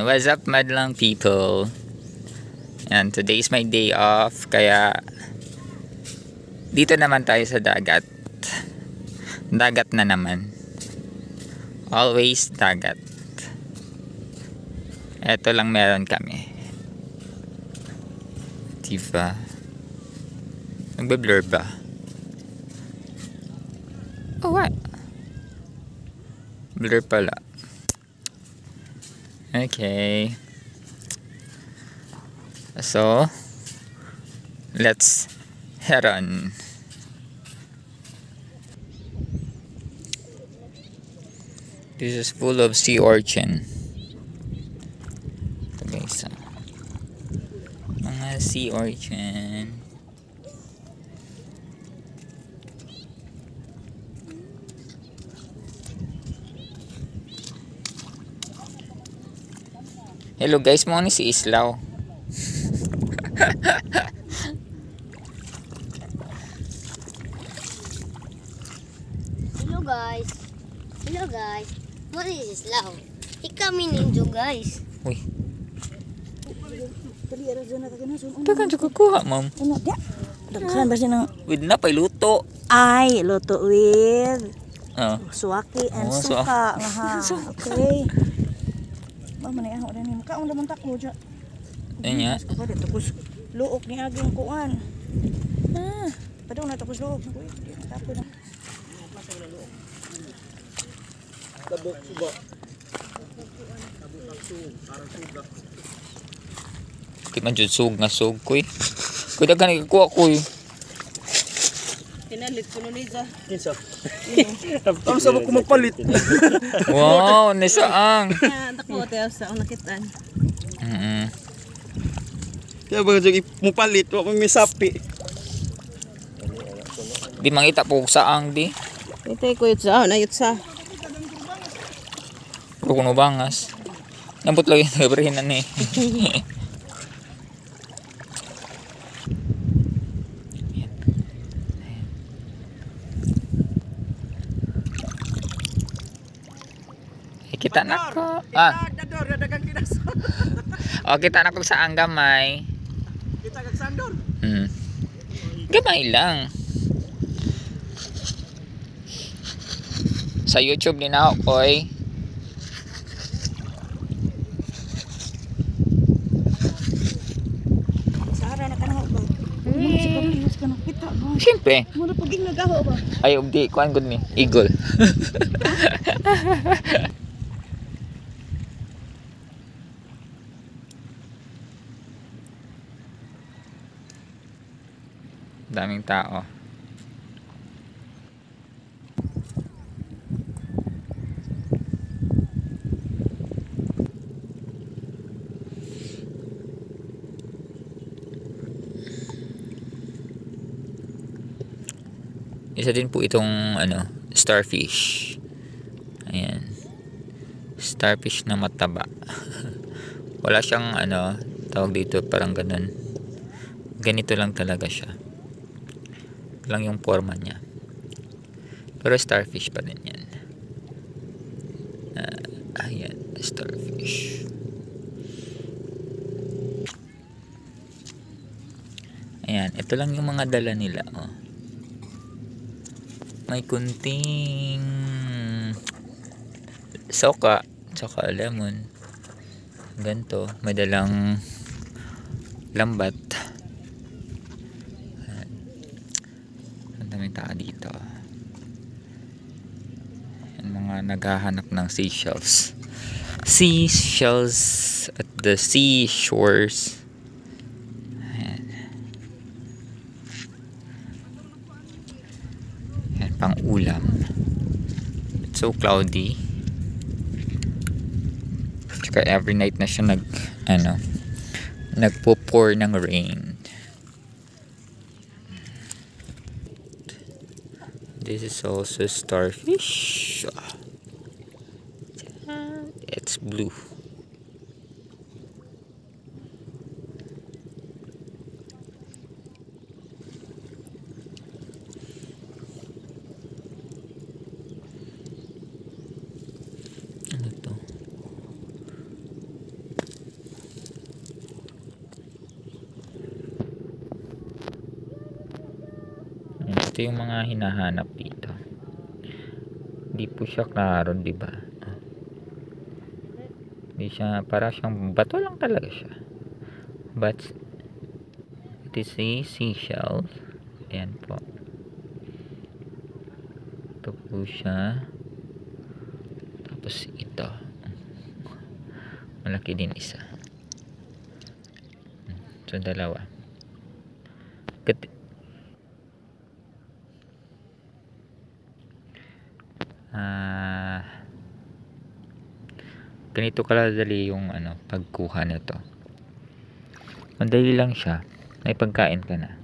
What's up, madlang people? And today is my day off, kaya dito naman tayo sa dagat. Dagat na naman. Always dagat. Eto lang meron kami. Diba? Nagbe-blur ba? Oh, what? Blur pala. Okay. So, let's head on. This is full of sea urchin. Ito guys, mga sea urchin. Hello guys, mo ni si Islaw. Hello guys. Hello guys. What is Islaw? Ikamin ninyo guys. Uy. Dagan juga kuha, ma'am. Daghan ba siya ng With na pay luto. ay luto with suwaki and Oh, suka nga ha. Okay. Ba man ay ako din mo kaon naman taklo dya. Anya. Ba tapos luok ni aging kuan. Padung na tapos luok ko. Tapos na. Tabok suba. Di man jud sug nga sug koy. Kuy daghan kuha koy. Pinalit ko ni sa. Kinsa? Ano sa ko magpalit? Wow, ni saang. Dako tayo sa nakitaan. Kaya ba jud mupalit wa may sapi. Di mangita po saang di. Itay ko yut sa na yut sa. Kuno bangas. Nambot lagi nagabrihin ni. Kita na ko. Oh, kita na ko sa anggamay. Kita kag sandor. Gamay lang. Sa YouTube din ako, koy. Sara na kanang ko. Kita ba? Siyempre. Muna paging nagaho ba? Ay, di, kuhan good ni. Eagle. Daming tao. Isa din po itong starfish. Ayan. Starfish na mataba. Wala siyang tawag dito, parang ganun. Ganito lang talaga siya. Lang yung forma niya. Pero starfish pa din yan. Ayan, starfish. Ayan, ito lang yung mga dala nila. Oh. May kunting soka, tsaka lemon. Ganto, may dalang lambat. Ang daming tao dito. Yung mga naghahanap ng seashells. Seashells at the seashores. Ayan. Ayan, pang ulam. It's so cloudy. Tsaka every night na siya nagpo-pour ng rain. This is also starfish. It's blue. Ano to? Ito yung mga hinahanap dito. Hindi po siya klaro, di ba? Hindi siya, para siyang bato lang talaga siya. But it is a seashell. Ayan po. Ito po siya. Tapos ito. Malaki din isa. So dalawa. Ganito kaladali yung pagkuha nito. Madali lang siya. May pagkain ka na.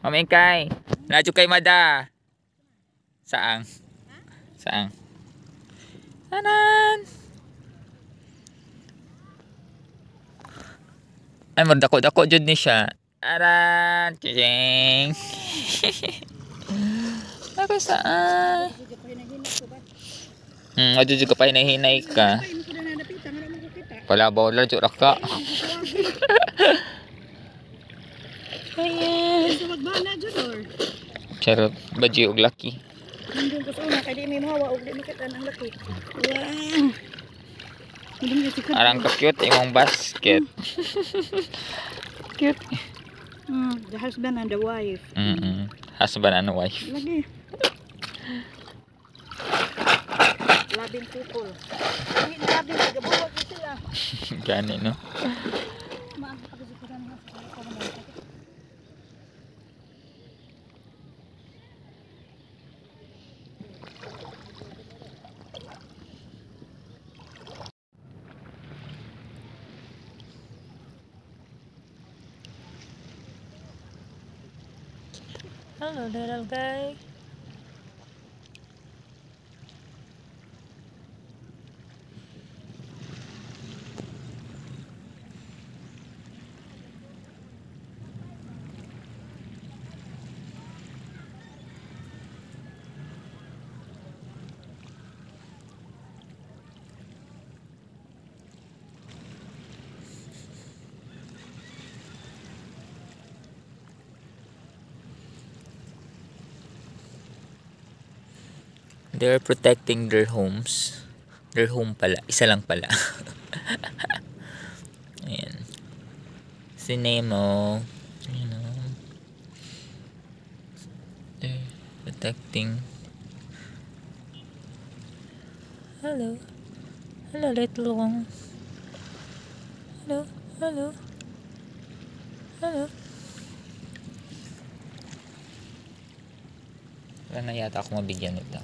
Mamingkay, nadyo kay Mada. Saang? Saang? Anan? Ay, mardako-dako jud ni siya. Aran! Ching! Ako saan? Adyo jud ka pa hinahinay ka. Wala ba wala jud ka. Ayan. Charot, baji og laki. Nandun ko sa una, kaya di may mahawa, huwag di makita ng laki. Wow! Arang ka cute, imong basket. Cute. The husband and the wife. Husband and wife. Lagi. Labing couple. Hindi labing, nagabuwag ko sila. Gani, no? Hello, little guy. They're protecting their homes. Their home pala. Isa lang pala. Ayan. Si Nemo. You know. They're protecting. Hello. Hello, little one. Hello. Hello. Hello. Wala na yata ako mabigyan nito.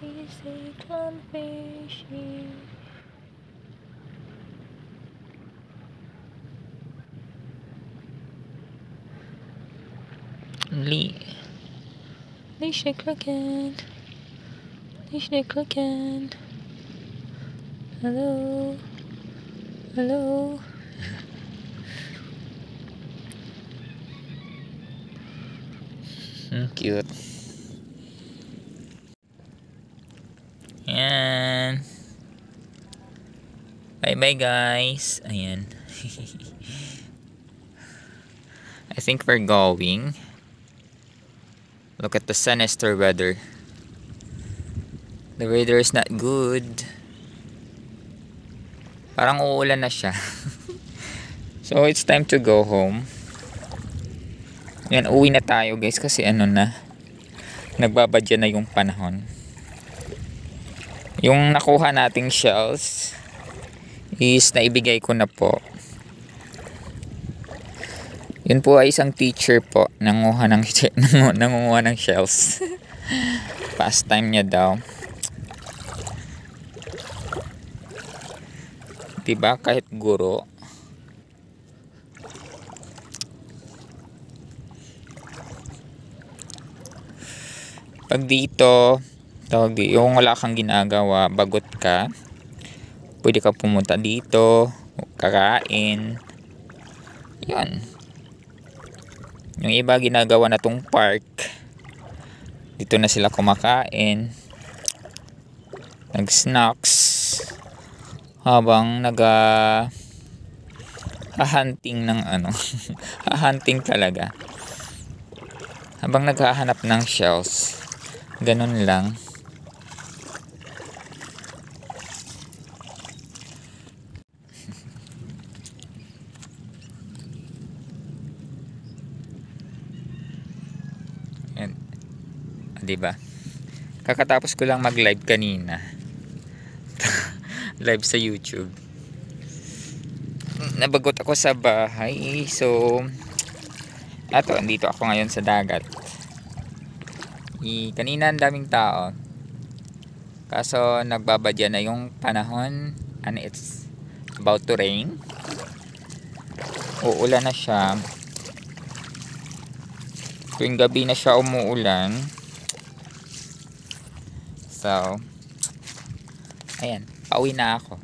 Is a clownfishy. Leash a cricket. Leash a cricket. Hello. Hello. Cute. Ayan. Bye-bye guys. Ayan. I think we're going. Look at the sinister weather. The weather is not good. Parang uulan na siya. So it's time to go home. Ayan, uwi na tayo guys kasi nagbabadya na yung panahon. Yung nakuha nating shells is naibigay ko na po. Yun po ay isang teacher po nanguha ng shells. Pastime niya daw. Diba kahit guro. Pag dito yung wala kang ginagawa, bagot ka, pwede ka pumunta dito, kakain. Yun. Yung iba ginagawa na tong park. Dito na sila kumakain. Nag-snacks. Habang hahanting ng ano. Hahanting talaga. Habang naghahanap ng shells. Ganun lang. Yan. Diba? Kakatapos ko lang mag-live kanina. Live sa YouTube. Nabagot ako sa bahay. So, andito ako ngayon sa dagat. Kanina ang daming tao. Kaso nagbabadya na yung panahon and it's about to rain. Uulan na siya. Tuwing gabi na siya umuulan. So, ayan, pauwi na ako.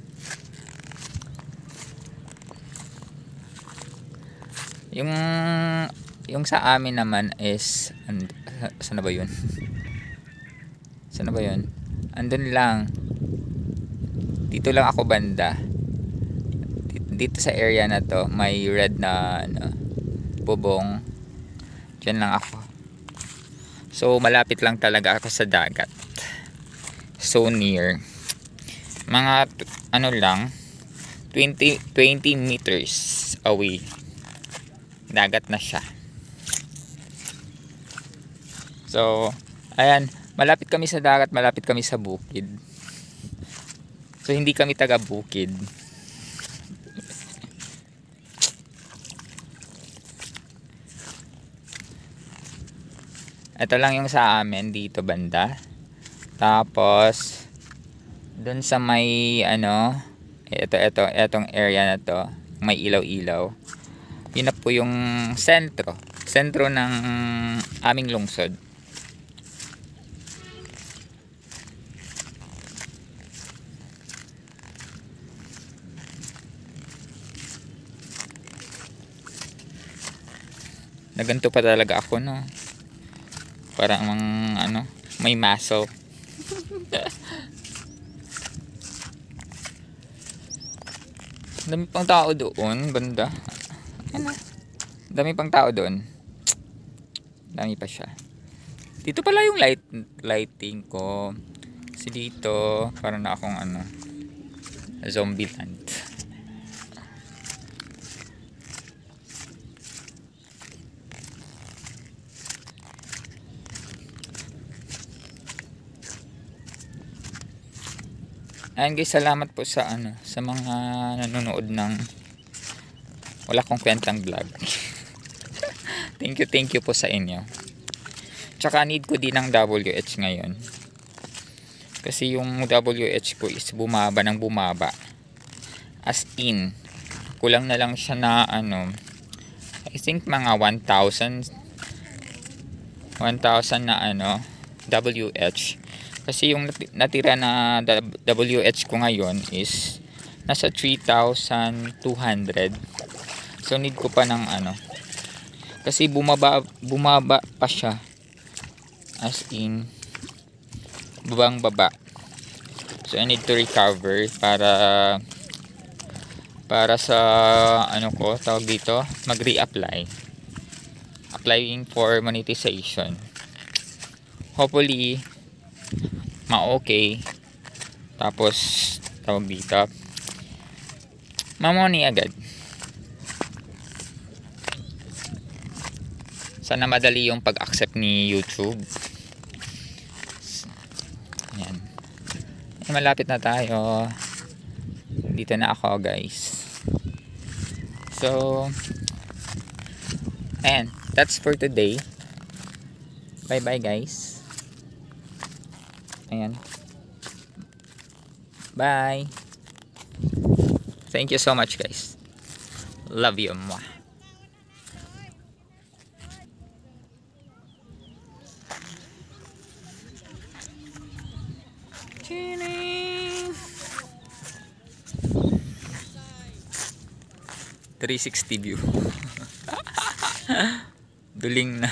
Yung sa amin naman is saan na ba yun? Saan na ba yun? Andun lang. Dito lang ako banda. Dito sa area na to, may red na bubong. Diyan lang ako. So malapit lang talaga ako sa dagat. So near. Mga lang 20 meters away. Dagat na siya. So, ayan, malapit kami sa dagat, malapit kami sa bukid. So, hindi kami taga bukid. Ito lang yung sa amin dito banda. Tapos, dun sa may etong area na to, may ilaw-ilaw. Yun na po yung sentro ng aming lungsod. Naganto pa talaga ako, no? Parang may muscle. Dami pang tao doon, banda. Dami pang tao doon. Dami pa siya. Dito pala yung lighting ko. Kasi dito, parang na akong zombie land. Ayan guys, salamat po sa sa mga nanonood ng wala kong kwentang vlog. Thank you po sa inyo. Tsaka need ko din ng WH ngayon. Kasi yung WH ko is bumaba ng bumaba. As in, kulang na lang siya na I think mga 1,000 na WH. Kasi yung natira na WH ko ngayon is nasa 3,200. So need ko pa ng kasi bumaba pa siya. As in baba. So I need to recover para sa ko tawag dito, mag-reapply. Applying for monetization. Hopefully ma-okay. Tapos tawag dito, mamoni agad. Sana madali yung pag-accept ni YouTube. Ayan. Malapit na tayo. Dito na ako guys. So ayan, that's for today. Bye bye guys. Ayan. Bye. Thank you so much guys. Love you. Mwah. Chining. 360 view. Duling na.